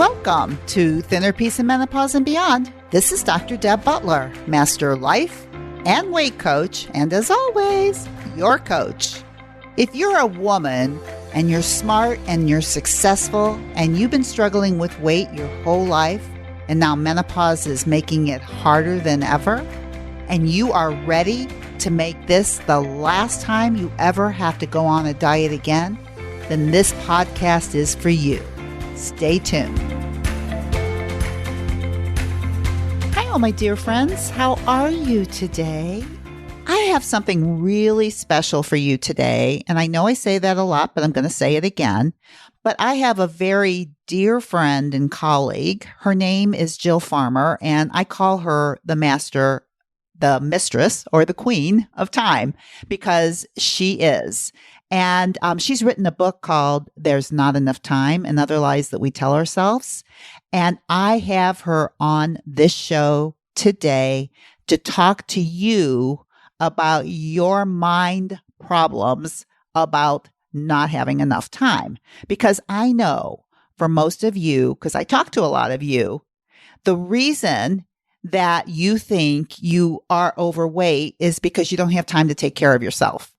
Welcome to Thinner Peace and Menopause and Beyond. This is Dr. Deb Butler, Master Life and Weight Coach, and as always, your coach. If you're a woman and you're smart and you're successful and you've been struggling with weight your whole life and now menopause is making it harder than ever, and you are ready to make this the last time you ever have to go on a diet again, then this podcast is for you. Stay tuned. Hi, all my dear friends. How are you today? I have something really special for you today. And I know I say that a lot, but I'm going to say it again. But I have a very dear friend and colleague. Her name is Jill Farmer, and I call her the master, the mistress, or the queen of time, because she is. And she's written a book called There's Not Enough Time and Other Lies That We Tell Ourselves. And I have her on this show today to talk to you about your mind problems about not having enough time. Because I know for most of you, because I talk to a lot of you, the reason that you think you are overweight is because you don't have time to take care of yourself.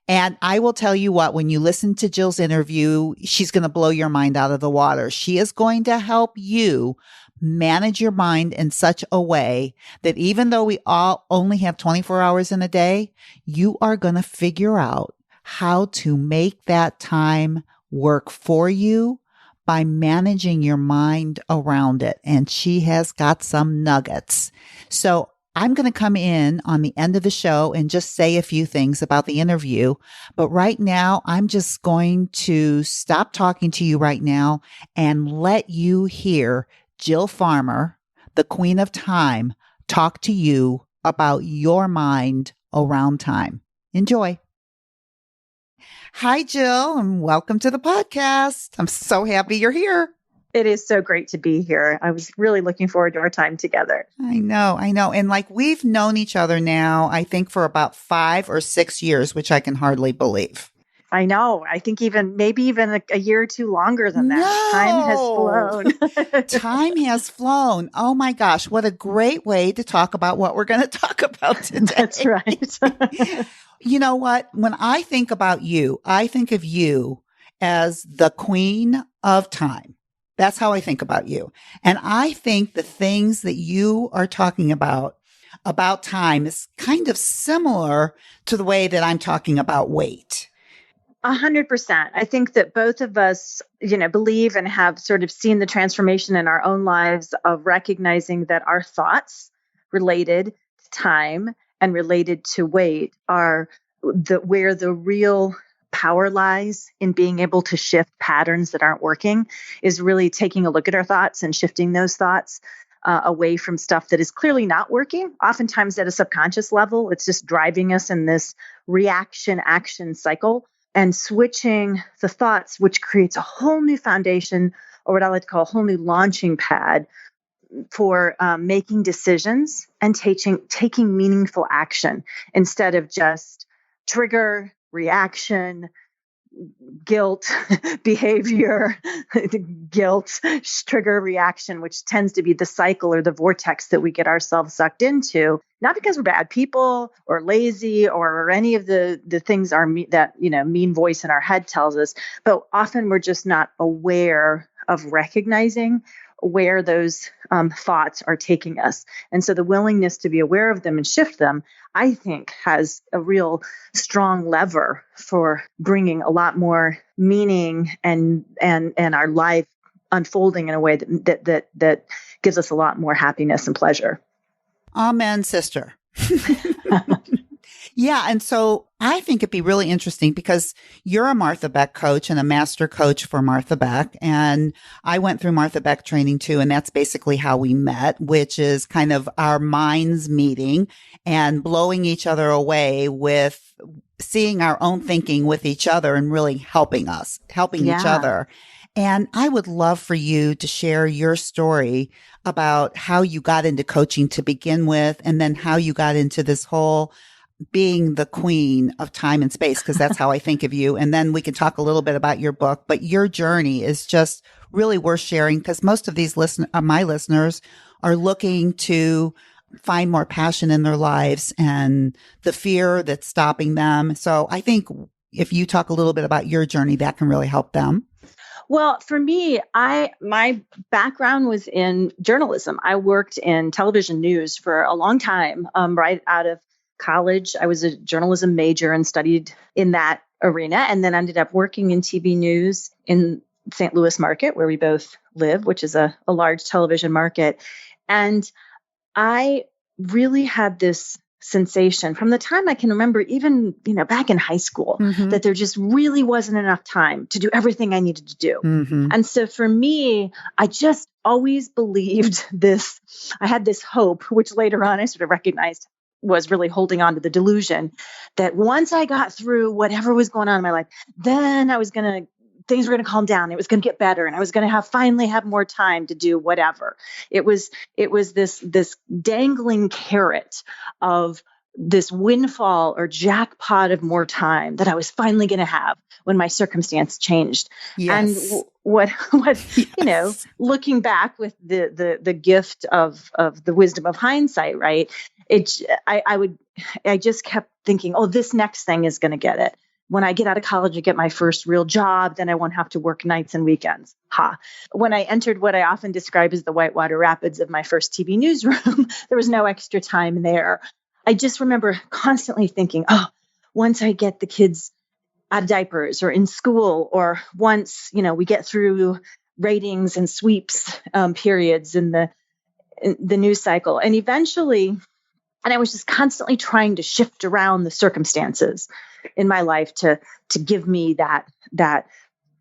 And I will tell you what, when you listen to Jill's interview, she's going to blow your mind out of the water. She is going to help you manage your mind in such a way that even though we all only have 24 hours in a day, you are going to figure out how to make that time work for you by managing your mind around it. And she has got some nuggets. So I'm going to come in on the end of the show and just say a few things about the interview. But right now, I'm just going to stop talking to you right now and let you hear Jill Farmer, the queen of time, talk to you about your mind around time. Enjoy. Hi, Jill, and welcome to the podcast. I'm so happy you're here. It is so great to be here. I was really looking forward to our time together. I know. And we've known each other now, I think for about 5 or 6 years, which I can hardly believe. I know. I think maybe even a year or two longer than that. Time has flown. Time has flown. Oh my gosh. What a great way to talk about what we're going to talk about today. That's right. You know what? When I think about you, I think of you as the queen of time. That's how I think about you. And I think the things that you are talking about time is kind of similar to the way that I'm talking about weight. 100%. I think that both of us, believe and have sort of seen the transformation in our own lives of recognizing that our thoughts related to time and related to weight are where the real power lies in being able to shift patterns that aren't working, is really taking a look at our thoughts and shifting those thoughts away from stuff that is clearly not working. Oftentimes at a subconscious level, it's just driving us in this reaction action cycle, and switching the thoughts, which creates a whole new foundation, or what I like to call a whole new launching pad for making decisions and taking meaningful action instead of just trigger, reaction, guilt, behavior, guilt, trigger, reaction, which tends to be the cycle or the vortex that we get ourselves sucked into, not because we're bad people or lazy or any of the things that mean voice in our head tells us, but often we're just not aware of recognizing where those thoughts are taking us. And so the willingness to be aware of them and shift them, I think, has a real strong lever for bringing a lot more meaning and our life unfolding in a way that gives us a lot more happiness and pleasure. Amen, sister. Yeah. And so I think it'd be really interesting because you're a Martha Beck coach and a master coach for Martha Beck. And I went through Martha Beck training too. And that's basically how we met, which is kind of our minds meeting and blowing each other away with seeing our own thinking with each other and really helping each other. And I would love for you to share your story about how you got into coaching to begin with, and then how you got into this whole being the queen of time and space, because that's how I think of you. And then we can talk a little bit about your book, but your journey is just really worth sharing because most of these my listeners are looking to find more passion in their lives and the fear that's stopping them. So I think if you talk a little bit about your journey, that can really help them. Well, for me, my background was in journalism. I worked in television news for a long time. Right out of college, I was a journalism major and studied in that arena, and then ended up working in TV news in St. Louis market, where we both live, which is a large television market. And I really had this sensation from the time I can remember, even, back in high school, that there just really wasn't enough time to do everything I needed to do. And so for me, I just always believed this. I had this hope, which later on I sort of recognized was really holding on to the delusion that once I got through whatever was going on in my life, then things were going to calm down. It was going to get better, and I was going to finally have more time to do whatever. It was this dangling carrot of this windfall or jackpot of more time that I was finally going to have when my circumstance changed. Yes. And what Yes. looking back with the gift of the wisdom of hindsight, right? I just kept thinking, oh, this next thing is going to get it. When I get out of college and get my first real job, then I won't have to work nights and weekends. When I entered what I often describe as the whitewater rapids of my first TV newsroom, there was no extra time there. I just remember constantly thinking, oh, once I get the kids out of diapers or in school, or once, we get through ratings and sweeps periods in the news cycle. And eventually, and I was just constantly trying to shift around the circumstances in my life to give me that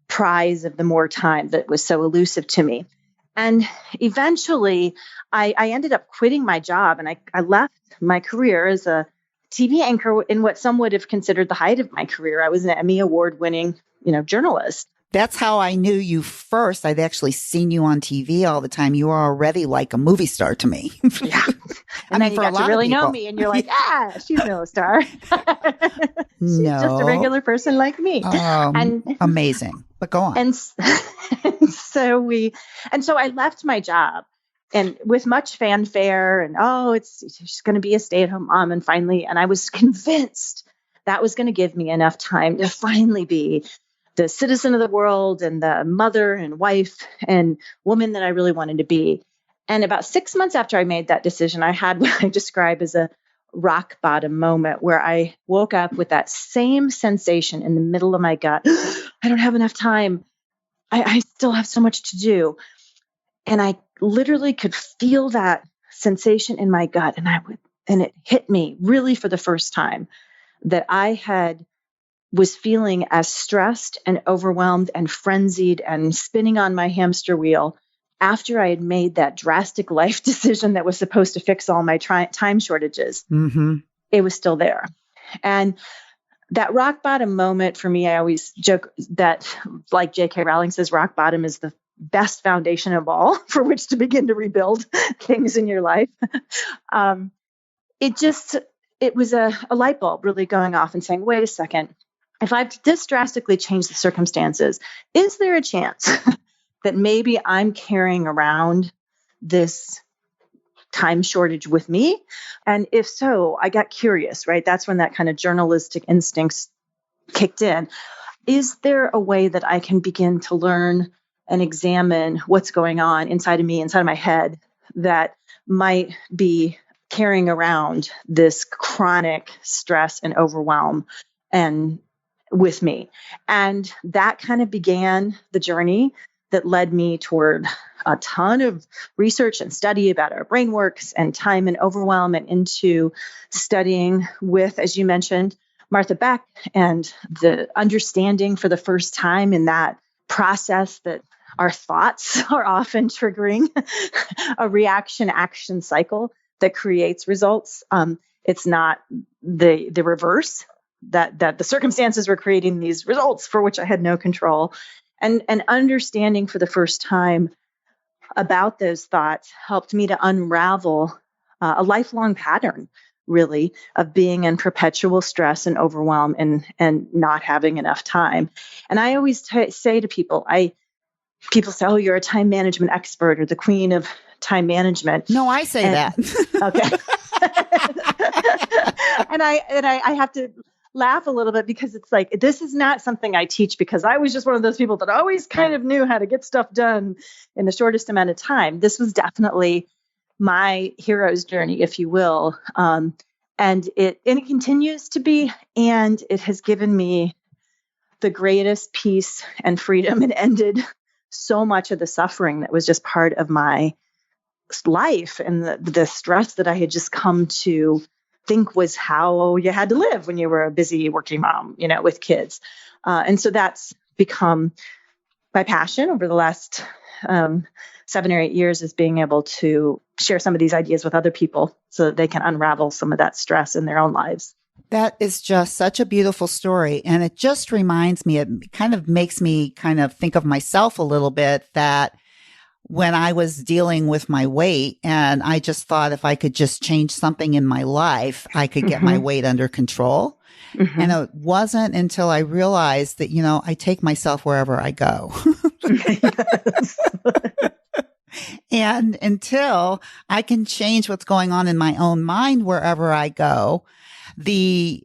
prize of the more time that was so elusive to me. And eventually I ended up quitting my job, and I left my career as a TV anchor in what some would have considered the height of my career. I was an Emmy award-winning, journalist. That's how I knew you first. I'd actually seen you on TV all the time. You were already like a movie star to me. Yeah. And then you got to really know me, and you're like, she's no star. She's just a regular person like me. And amazing. But go on. And so I left my job, and with much fanfare, and she's going to be a stay-at-home mom, and I was convinced that was going to give me enough time to finally be the citizen of the world and the mother and wife and woman that I really wanted to be. And about 6 months after I made that decision, I had what I describe as a rock bottom moment where I woke up with that same sensation in the middle of my gut. I don't have enough time. I still have so much to do. And I literally could feel that sensation in my gut. And it hit me really for the first time that I was feeling as stressed and overwhelmed and frenzied and spinning on my hamster wheel after I had made that drastic life decision that was supposed to fix all my time shortages. It was still there. And that rock bottom moment for me, I always joke that, like J.K. Rowling says, rock bottom is the best foundation of all for which to begin to rebuild things in your life. It was a light bulb really going off and saying, wait a second, if I've this drastically changed the circumstances, is there a chance that maybe I'm carrying around this time shortage with me? And if so, I got curious, right? That's when that kind of journalistic instincts kicked in. Is there a way that I can begin to learn and examine what's going on inside of me, inside of my head, that might be carrying around this chronic stress and overwhelm and with me? And that kind of began the journey that led me toward a ton of research and study about our brain works and time and overwhelm, and into studying with, as you mentioned, Martha Beck, and the understanding for the first time in that process that our thoughts are often triggering a reaction-action cycle that creates results. It's not the reverse, that the circumstances were creating these results for which I had no control. And understanding for the first time about those thoughts helped me to unravel a lifelong pattern really, of being in perpetual stress and overwhelm and not having enough time. And I always say to people, people say, "Oh, you're a time management expert or the queen of time management." No, I say And that. okay. and I have to laugh a little bit because it's like, this is not something I teach, because I was just one of those people that always kind of knew how to get stuff done in the shortest amount of time. This was definitely my hero's journey, if you will. And it continues to be, and it has given me the greatest peace and freedom, and ended so much of the suffering that was just part of my life, and the stress that I had just come to think was how you had to live when you were a busy working mom, with kids. And so that's become my passion over the last 7 or 8 years, is being able to share some of these ideas with other people so that they can unravel some of that stress in their own lives. That is just such a beautiful story. And it just reminds me, it kind of makes me kind of think of myself a little bit, that when I was dealing with my weight, and I just thought if I could just change something in my life, I could get my weight under control. Mm-hmm. And it wasn't until I realized that, I take myself wherever I go. And until I can change what's going on in my own mind wherever I go,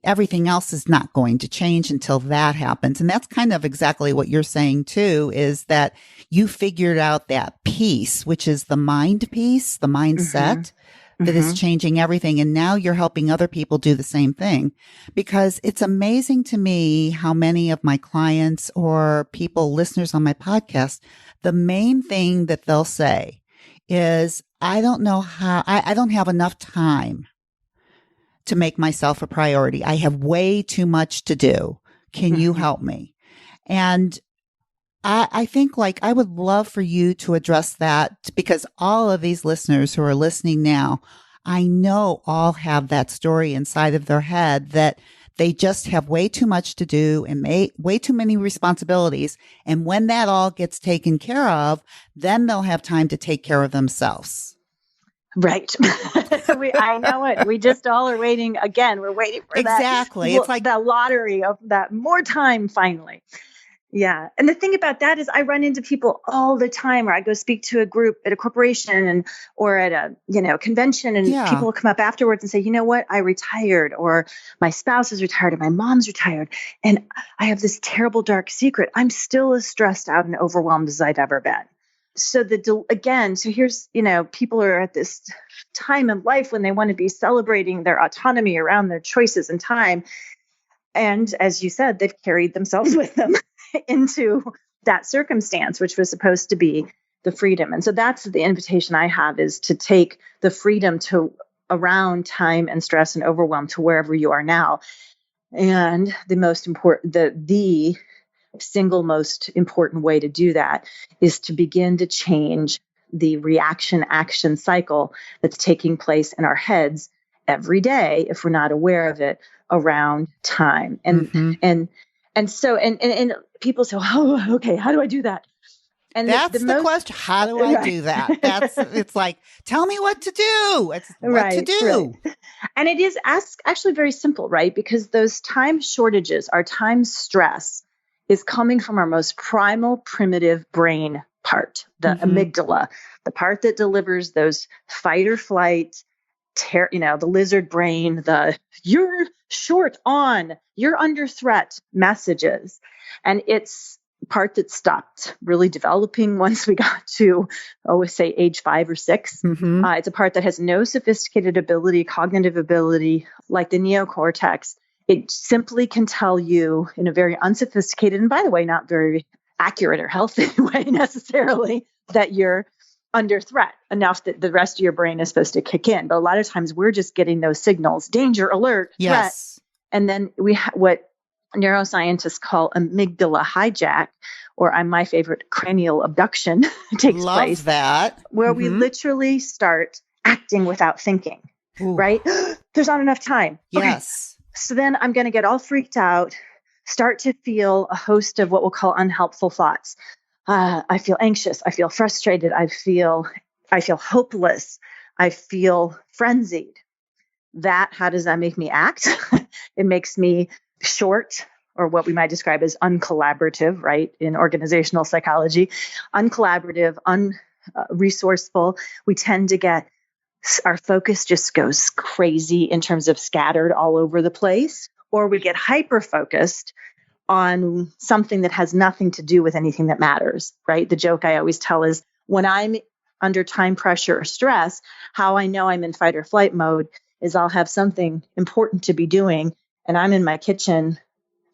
everything else is not going to change until that happens. And that's kind of exactly what you're saying too, is that you figured out that piece, which is the mind piece, the mindset that is changing everything. And now you're helping other people do the same thing, because it's amazing to me how many of my clients or people, listeners on my podcast, the main thing that they'll say is, I don't know how, I don't have enough time to make myself a priority. I have way too much to do. Can you help me? And I think, like, I would love for you to address that, because all of these listeners who are listening now, I know all have that story inside of their head, that they just have way too much to do and way too many responsibilities. And when that all gets taken care of, then they'll have time to take care of themselves. Right. I know it. We just all are waiting. Again, we're waiting for exactly. That. It's like the lottery of that more time finally. Yeah. And the thing about that is, I run into people all the time where I go speak to a group at a corporation or at a, convention, and people will come up afterwards and say, "You know what? I retired, or my spouse is retired, or my mom's retired. And I have this terrible dark secret. I'm still as stressed out and overwhelmed as I've ever been." So so here's, people are at this time in life when they want to be celebrating their autonomy around their choices and time. And as you said, they've carried themselves with them into that circumstance, which was supposed to be the freedom. And so that's the invitation I have, is to take the freedom around time and stress and overwhelm to wherever you are now. And the most important, the single most important way to do that is to begin to change the reaction action cycle that's taking place in our heads every day, if we're not aware of it, around time. And so people say, "Oh, okay, how do I do that?" And that's the question. How do I do that? It's like, tell me what to do. It's what to do. Right. And it is actually very simple, right? Because those time shortages, our time stress, is coming from our most primal, primitive brain part, the amygdala, the part that delivers those fight or flight, the lizard brain, you're short on, you're under threat messages. And it's part that stopped really developing once we got to, say age 5 or 6. It's a part that has no sophisticated ability, cognitive ability, like the neocortex. It simply can tell you in a very unsophisticated, and by the way, not very accurate or healthy way necessarily, that you're under threat enough that the rest of your brain is supposed to kick in. But a lot of times we're just getting those signals: danger, alert, threat. Yes. And then what neuroscientists call amygdala hijack, or my favorite, cranial abduction, takes Love place. that. Where we literally start acting without thinking. Ooh. Right? There's not enough time. Yes. Okay. So then I'm going to get all freaked out, start to feel a host of what we'll call unhelpful thoughts. I feel anxious. I feel frustrated. I feel hopeless. I feel frenzied. how does that make me act? It makes me short, or what we might describe as uncollaborative, right? In organizational psychology, uncollaborative, unresourceful. We tend to get, our focus just goes crazy in terms of scattered all over the place, or we get hyper focused on something that has nothing to do with anything that matters, right? The joke I always tell is, when I'm under time pressure or stress, how I know I'm in fight or flight mode is I'll have something important to be doing, and I'm in my kitchen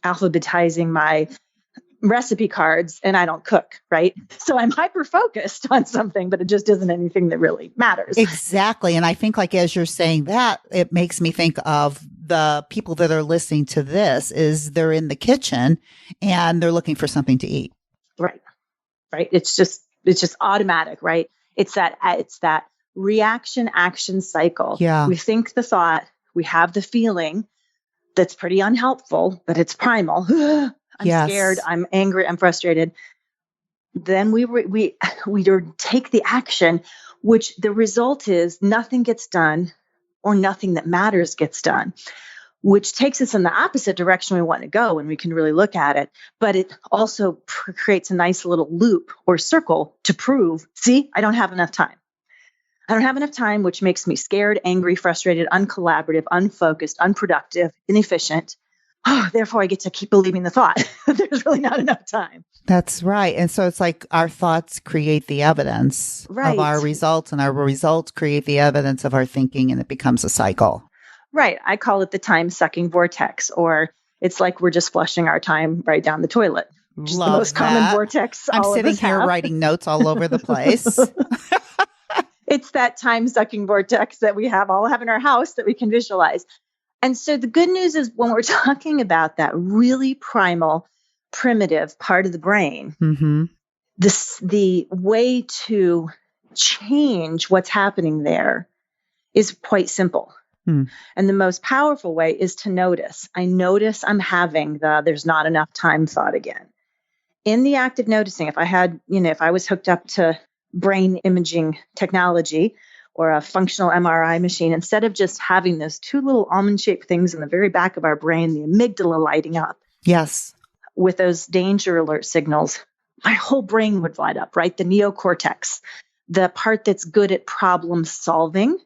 alphabetizing my recipe cards, and I don't cook, right? So I'm hyper focused on something, but it just isn't anything that really matters. Exactly. And I think, like, as you're saying that, it makes me think of the people that are listening to this is they're in the kitchen and they're looking for something to eat. Right. Right. It's just automatic, right? It's that reaction action cycle. Yeah. We think the thought, we have the feeling that's pretty unhelpful, but it's primal. I'm scared, I'm angry, I'm frustrated. Then we take the action, which the result is nothing gets done, or nothing that matters gets done, which takes us in the opposite direction we want to go when we can really look at it. But it also creates a nice little loop or circle to prove, see, I don't have enough time. I don't have enough time, which makes me scared, angry, frustrated, uncollaborative, unfocused, unproductive, inefficient. Therefore, I get to keep believing the thought. There's really not enough time. That's right. And so it's like our thoughts create the evidence Right. of our results, and our results create the evidence of our thinking, and it becomes a cycle. Right. I call it the time-sucking vortex, or it's like we're just flushing our time right down the toilet. Which is the most common vortex. I'm sitting here writing notes all over the place. It's that time-sucking vortex that we all have in our house that we can visualize. And so the good news is, when we're talking about that really primal, primitive part of the brain, the way to change what's happening there is quite simple. And the most powerful way is to notice. I notice I'm having there's not enough time thought again. In the act of noticing, if I was hooked up to brain imaging technology or a functional MRI machine, instead of just having those two little almond-shaped things in the very back of our brain, the amygdala lighting up. Yes. With those danger alert signals, my whole brain would light up, right? The neocortex, the part that's good at problem solving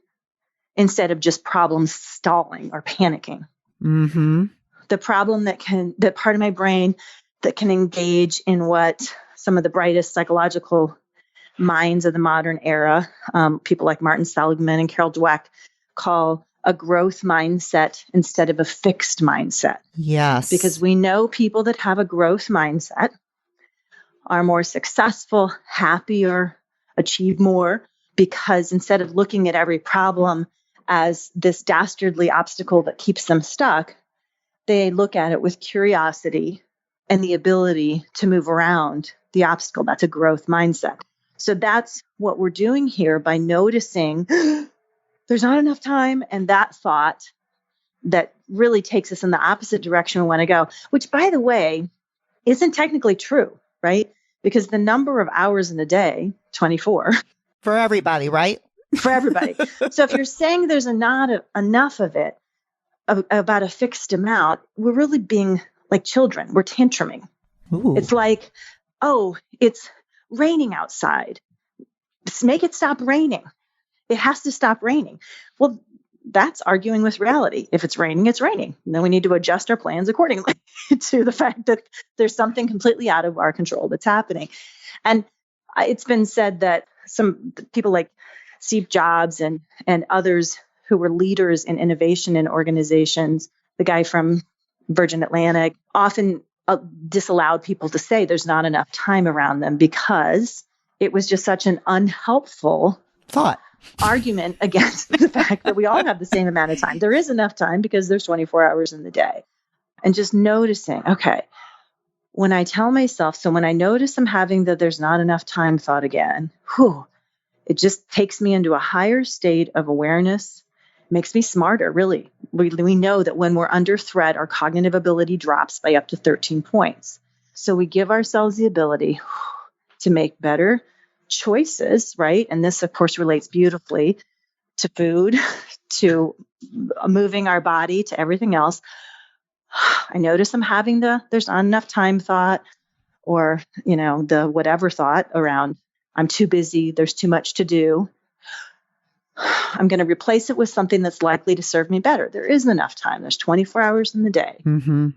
instead of just problem stalling or panicking. The part of my brain that can engage in what some of the brightest psychological minds of the modern era, people like Martin Seligman and Carol Dweck, call a growth mindset instead of a fixed mindset. Yes. Because we know people that have a growth mindset are more successful, happier, achieve more, because instead of looking at every problem as this dastardly obstacle that keeps them stuck, they look at it with curiosity and the ability to move around the obstacle. That's a growth mindset. So that's what we're doing here by noticing there's not enough time, and that thought that really takes us in the opposite direction we want to go, which, by the way, isn't technically true, right? Because the number of hours in a day, 24. For everybody, right? For everybody. So if you're saying there's not enough of it, about a fixed amount, we're really being like children. We're tantruming. Ooh. It's like, oh, it's raining outside. Just make it stop raining. It has to stop raining. Well, that's arguing with reality. If it's raining, it's raining. And then we need to adjust our plans accordingly to the fact that there's something completely out of our control that's happening. And it's been said that some people like Steve Jobs and others who were leaders in innovation in organizations, the guy from Virgin Atlantic, often disallowed people to say there's not enough time around them because it was just such an unhelpful thought argument against the fact that we all have the same amount of time. There is enough time because there's 24 hours in the day. And just noticing, okay, when I tell myself, so when I notice I'm having that there's not enough time thought again, it just takes me into a higher state of awareness, makes me smarter, really. We know that when we're under threat, our cognitive ability drops by up to 13 points. So we give ourselves the ability to make better choices, right? And this, of course, relates beautifully to food, to moving our body to everything else. I notice I'm having there's not enough time thought, or, the whatever thought around I'm too busy, there's too much to do. I'm going to replace it with something that's likely to serve me better. There isn't enough time. There's 24 hours in the day. Mm-hmm.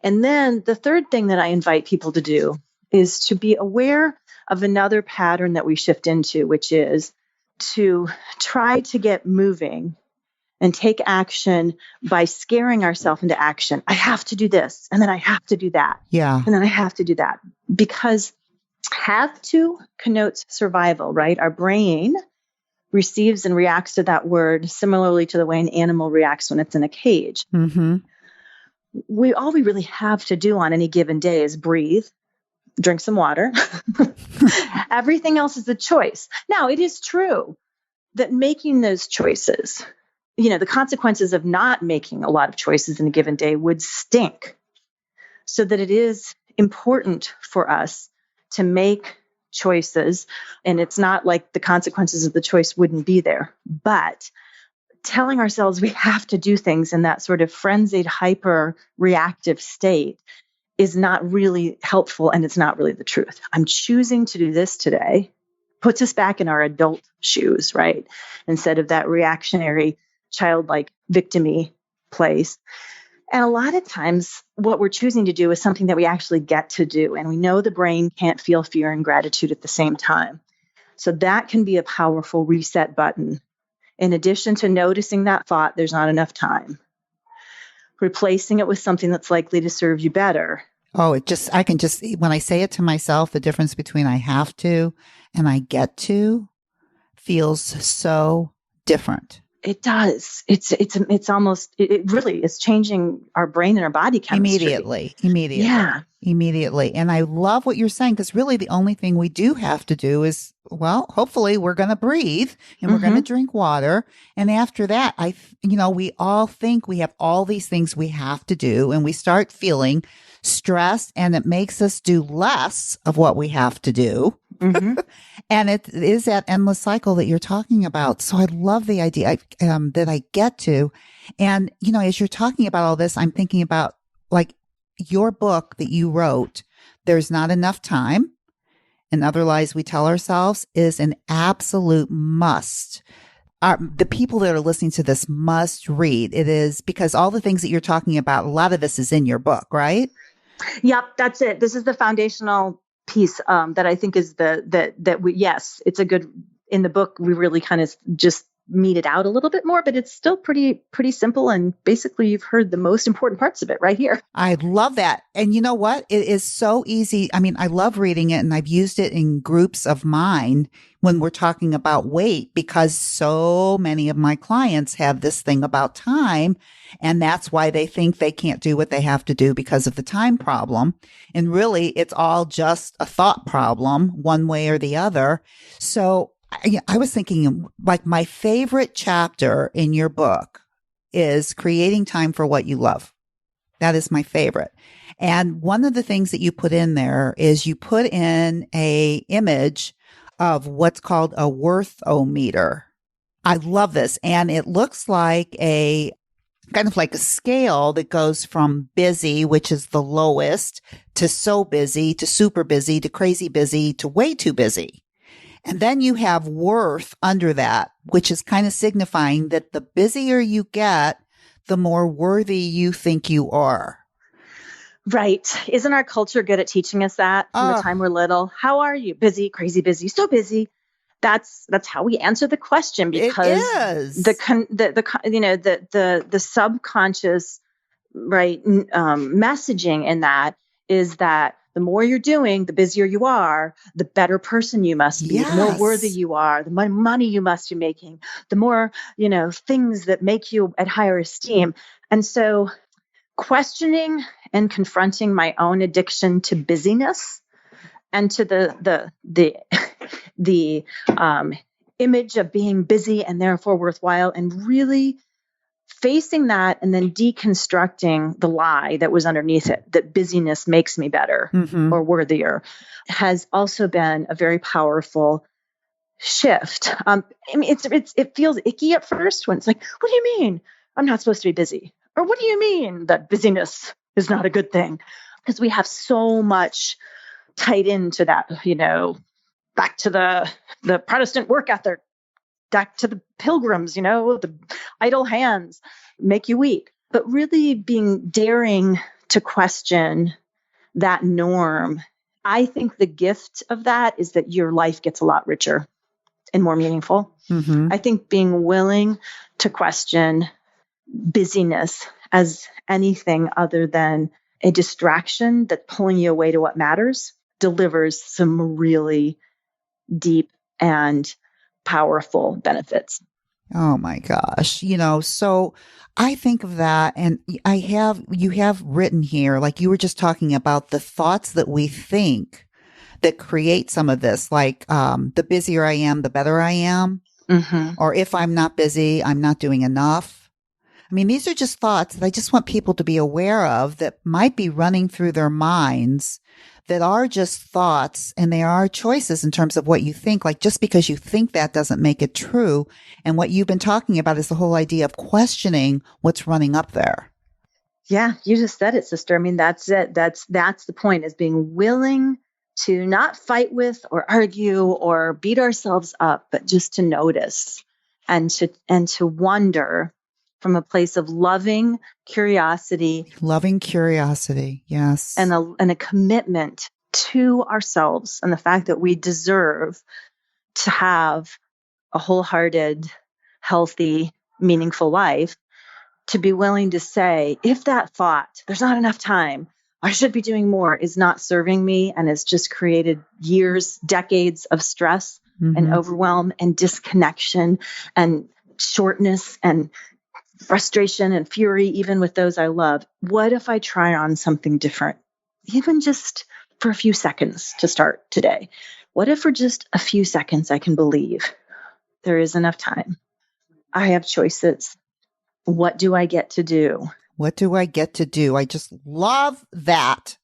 And then the third thing that I invite people to do is to be aware of another pattern that we shift into, which is to try to get moving and take action by scaring ourselves into action. I have to do this, and then I have to do that. Yeah. And then I have to do that. Because have to connotes survival, right? Our brain receives and reacts to that word similarly to the way an animal reacts when it's in a cage. Mm-hmm. All we really have to do on any given day is breathe, drink some water. Everything else is a choice. Now, it is true that making those choices, the consequences of not making a lot of choices in a given day would stink. So that it is important for us to make choices. And it's not like the consequences of the choice wouldn't be there. But telling ourselves we have to do things in that sort of frenzied, hyper reactive state is not really helpful, and it's not really the truth. I'm choosing to do this today puts us back in our adult shoes, right? Instead of that reactionary, childlike, victim-y place. And a lot of times what we're choosing to do is something that we actually get to do. And we know the brain can't feel fear and gratitude at the same time. So that can be a powerful reset button. In addition to noticing that thought, there's not enough time, replacing it with something that's likely to serve you better. Oh, I can just, when I say it to myself, the difference between I have to and I get to feels so different. It does. It's almost, it really is changing our brain and our body chemistry. Immediately. Yeah. Immediately. And I love what you're saying, because really the only thing we do have to do is, well, hopefully we're going to breathe and we're going to drink water. And after that, we all think we have all these things we have to do, and we start feeling stressed, and it makes us do less of what we have to do. Mm-hmm. And it is that endless cycle that you're talking about. So I love the idea that I get to. And, as you're talking about all this, I'm thinking about like your book that you wrote, There's Not Enough Time, and Other Lies We Tell Ourselves, is an absolute must. The people that are listening to this must read. It is, because all the things that you're talking about, a lot of this is in your book, right? Yep, that's it. This is the foundational piece that I think is yes, it's a good, in the book, we really kind of just meet it out a little bit more, but it's still pretty simple. And basically you've heard the most important parts of it right here. I love that. And you know what? It is so easy. I mean, I love reading it, and I've used it in groups of mine when we're talking about weight, because so many of my clients have this thing about time. And that's why they think they can't do what they have to do because of the time problem. And really, it's all just a thought problem, one way or the other. So I was thinking, like, my favorite chapter in your book is creating time for what you love. That is my favorite. And one of the things that you put in there is you put in a image of what's called a worth-o-meter. I love this. And it looks like a kind of like a scale that goes from busy, which is the lowest, to so busy, to super busy, to crazy busy, to way too busy. And then you have worth under that, which is kind of signifying that the busier you get, the more worthy you think you are. Right. Isn't our culture good at teaching us that from the time we're little? How are you? Busy, crazy busy, so busy. That's how we answer the question, because the subconscious, right, messaging in that is that the more you're doing, the busier you are, the better person you must be, yes. The more worthy you are, the more money you must be making, the more, things that make you at higher esteem. And so questioning and confronting my own addiction to busyness and to the image of being busy and therefore worthwhile, and really facing that and then deconstructing the lie that was underneath it, that busyness makes me better or worthier, has also been a very powerful shift. I mean, it feels icky at first when it's like, what do you mean I'm not supposed to be busy? Or what do you mean that busyness is not a good thing? Because we have so much tied into that, back to the Protestant work ethic, back to the pilgrims, the idle hands make you weak. But really daring to question that norm, I think the gift of that is that your life gets a lot richer and more meaningful. Mm-hmm. I think being willing to question busyness as anything other than a distraction that's pulling you away to what matters delivers some really deep and powerful benefits. Oh my gosh. So I think of that and you have written here, like you were just talking about the thoughts that we think that create some of this, like, the busier I am, the better I am. Mm-hmm. Or if I'm not busy, I'm not doing enough. I mean, these are just thoughts that I just want people to be aware of that might be running through their minds that are just thoughts and they are choices in terms of what you think. Like just because you think that doesn't make it true. And what you've been talking about is the whole idea of questioning what's running up there. Yeah, you just said it, sister. I mean, that's it. That's the point, is being willing to not fight with or argue or beat ourselves up, but just to notice and to wonder from a place of loving curiosity. Loving curiosity. Yes. And a commitment to ourselves and the fact that we deserve to have a wholehearted, healthy, meaningful life. To be willing to say, if that thought, there's not enough time, I should be doing more, is not serving me and has just created years, decades of stress and overwhelm and disconnection and shortness and frustration and fury, even with those I love, what if I try on something different? Even just for a few seconds to start today. What if for just a few seconds I can believe there is enough time? I have choices. What do I get to do? What do I get to do? I just love that.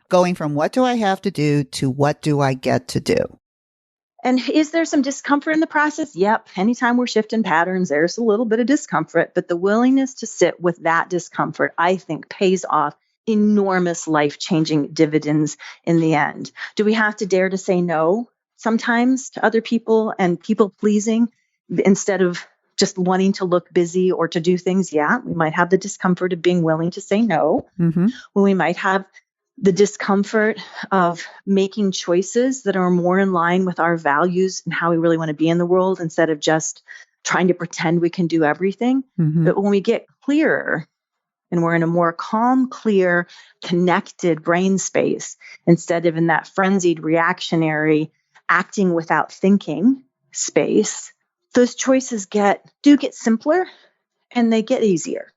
Going from what do I have to do to what do I get to do? And is there some discomfort in the process? Yep. Anytime we're shifting patterns, there's a little bit of discomfort, but the willingness to sit with that discomfort, I think, pays off enormous life-changing dividends in the end. Do we have to dare to say no sometimes to other people and people pleasing instead of just wanting to look busy or to do things? Yeah, we might have the discomfort of being willing to say no. Mm-hmm. Well, we might have the discomfort of making choices that are more in line with our values and how we really want to be in the world instead of just trying to pretend we can do everything. Mm-hmm. But when we get clearer and we're in a more calm, clear, connected brain space, instead of in that frenzied, reactionary, acting without thinking space, those choices do get simpler and they get easier.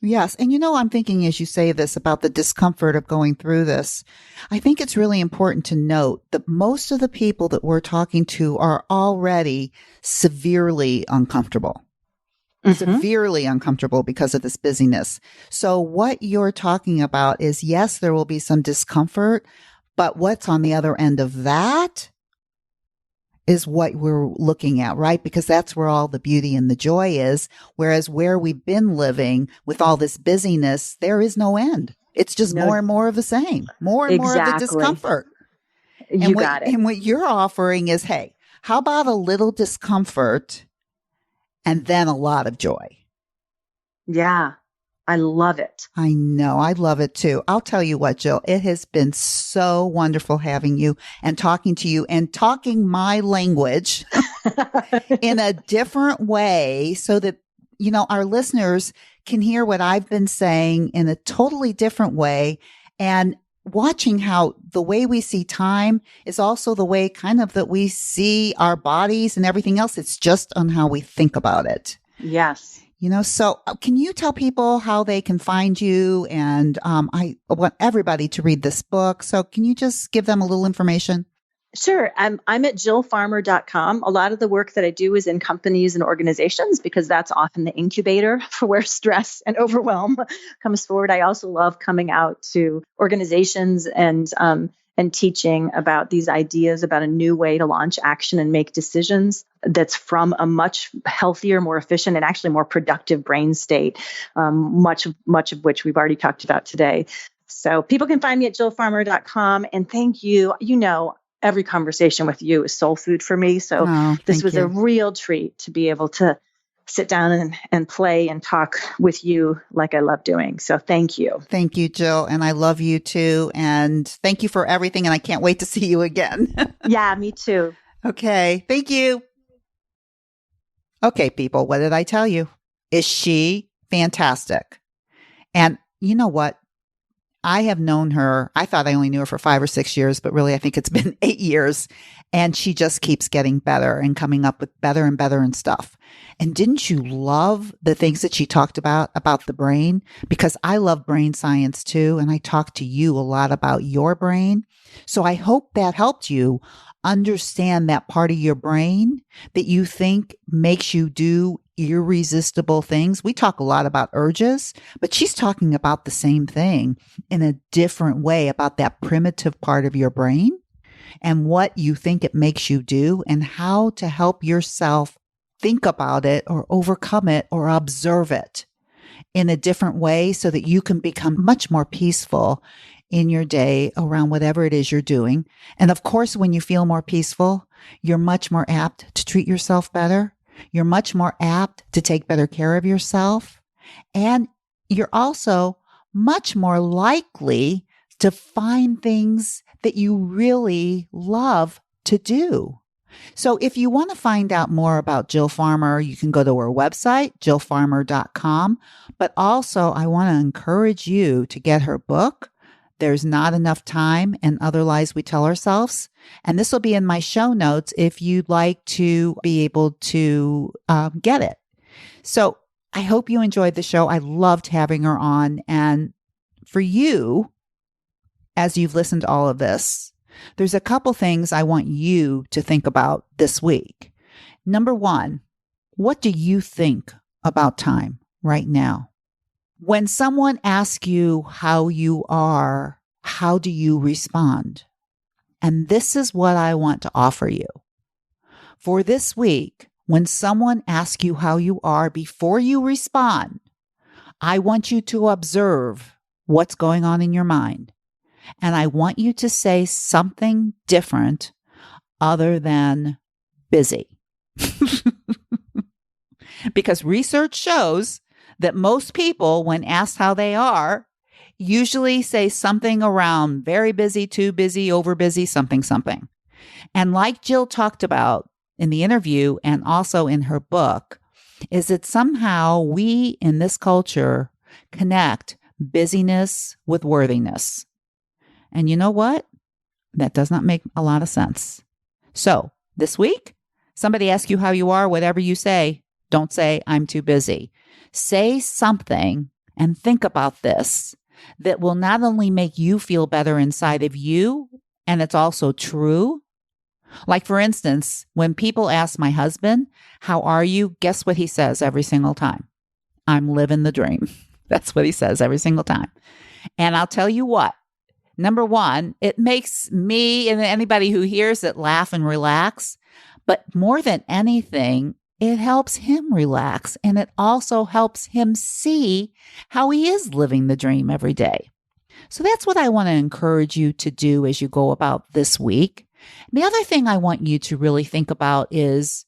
Yes. And I'm thinking as you say this about the discomfort of going through this, I think it's really important to note that most of the people that we're talking to are already severely uncomfortable. Severely uncomfortable because of this busyness. So what you're talking about is, yes, there will be some discomfort, but what's on the other end of that is what we're looking at, right? Because that's where all the beauty and the joy is. Whereas where we've been living with all this busyness, there is no end. It's just more and more of the same, more and more of the discomfort. You got it. And what you're offering is, hey, how about a little discomfort and then a lot of joy? Yeah. I love it. I know. I love it too. I'll tell you what, Jill, it has been so wonderful having you and talking to you and talking my language in a different way so that, our listeners can hear what I've been saying in a totally different way, and watching how the way we see time is also the way kind of that we see our bodies and everything else. It's just on how we think about it. Yes. So can you tell people how they can find you? And I want everybody to read this book. So can you just give them a little information? Sure. I'm at jillfarmer.com. A lot of the work that I do is in companies and organizations because that's often the incubator for where stress and overwhelm comes forward. I also love coming out to organizations and and teaching about these ideas about a new way to launch action and make decisions that's from a much healthier, more efficient, and actually more productive brain state, much of which we've already talked about today. So people can find me at jillfarmer.com. And thank you. Every conversation with you is soul food for me. So this was a real treat to be able to sit down and play and talk with you like I love doing. So thank you. Thank you, Jill. And I love you too. And thank you for everything. And I can't wait to see you again. Yeah, me too. Okay. Thank you. Okay, people, what did I tell you? Is she fantastic? And you know what? I have known her. I thought I only knew her for 5 or 6 years, but really I think it's been 8 years. And she just keeps getting better and coming up with better and better and stuff. And didn't you love the things that she talked about the brain? Because I love brain science too. And I talked to you a lot about your brain. So I hope that helped you understand that part of your brain that you think makes you do irresistible things. We talk a lot about urges, but she's talking about the same thing in a different way about that primitive part of your brain and what you think it makes you do and how to help yourself think about it or overcome it or observe it in a different way so that you can become much more peaceful in your day around whatever it is you're doing. And of course, when you feel more peaceful, you're much more apt to treat yourself better. You're much more apt to take better care of yourself. And you're also much more likely to find things that you really love to do. So if you want to find out more about Jill Farmer, you can go to her website, jillfarmer.com. But also, I want to encourage you to get her book, There's Not Enough Time and Other Lies We Tell Ourselves. And this will be in my show notes if you'd like to be able to get it. So I hope you enjoyed the show. I loved having her on. And for you, as you've listened to all of this, there's a couple things I want you to think about this week. Number one, what do you think about time right now? When someone asks you how you are, how do you respond? And this is what I want to offer you. For this week, when someone asks you how you are before you respond, I want you to observe what's going on in your mind. And I want you to say something different other than busy. Because research shows that most people, when asked how they are, usually say something around very busy, too busy, over busy, something. And like Jill talked about in the interview and also in her book, is that somehow we in this culture connect busyness with worthiness. And you know what? That does not make a lot of sense. So this week, somebody asks you how you are, whatever you say, don't say, I'm too busy. Say something and think about this that will not only make you feel better inside of you, and it's also true. Like, for instance, when people ask my husband, how are you? Guess what he says every single time? I'm living the dream. That's what he says every single time. And I'll tell you what. Number one, it makes me and anybody who hears it laugh and relax. But more than anything, it helps him relax. And it also helps him see how he is living the dream every day. So that's what I want to encourage you to do as you go about this week. The other thing I want you to really think about is,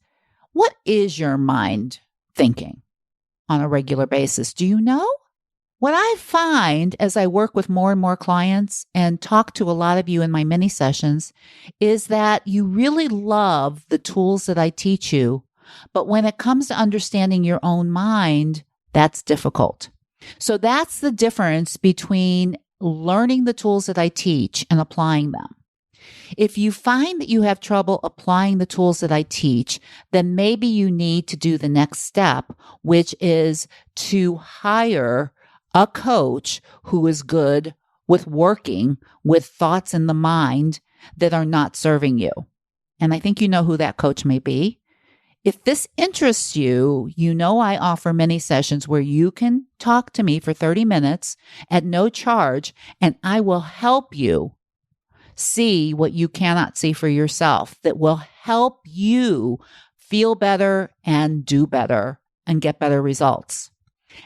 what is your mind thinking on a regular basis? Do you know? What I find as I work with more and more clients and talk to a lot of you in my mini sessions is that you really love the tools that I teach you. But when it comes to understanding your own mind, that's difficult. So that's the difference between learning the tools that I teach and applying them. If you find that you have trouble applying the tools that I teach, then maybe you need to do the next step, which is to hire a coach who is good with working with thoughts in the mind that are not serving you. And I think you know who that coach may be. If this interests you, you know I offer many sessions where you can talk to me for 30 minutes at no charge, and I will help you see what you cannot see for yourself that will help you feel better and do better and get better results.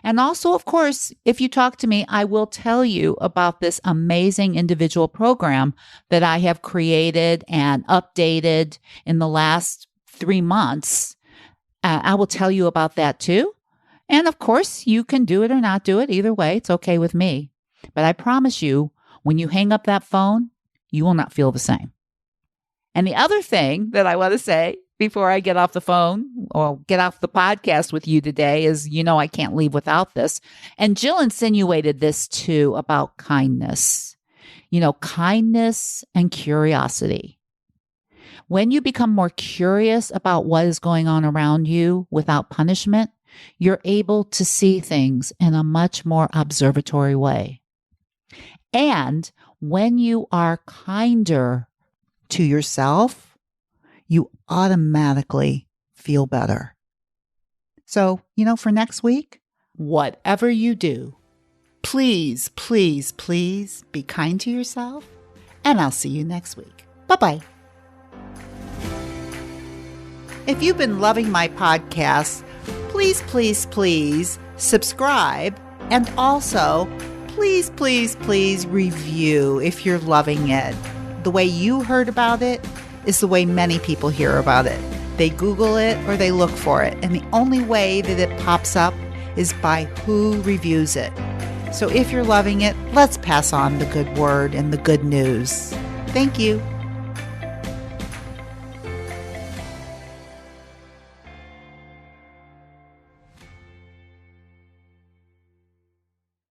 And also, of course, if you talk to me, I will tell you about this amazing individual program that I have created and updated in the last 3 months. I will tell you about that too. And of course, you can do it or not do it. Either way, it's okay with me. But I promise you, when you hang up that phone, you will not feel the same. And the other thing that I want to say before I get off the phone or get off the podcast with you today is, I can't leave without this. And Jill insinuated this too about kindness. Kindness and curiosity. When you become more curious about what is going on around you without punishment, you're able to see things in a much more observatory way. And when you are kinder to yourself, you automatically feel better. So, for next week, whatever you do, please, please, please be kind to yourself, and I'll see you next week. Bye-bye. If you've been loving my podcast, please, please, please subscribe, and also please, please, please review if you're loving it. The way you heard about it is the way many people hear about it. They Google it or they look for it, and the only way that it pops up is by who reviews it. So if you're loving it, let's pass on the good word and the good news. Thank you.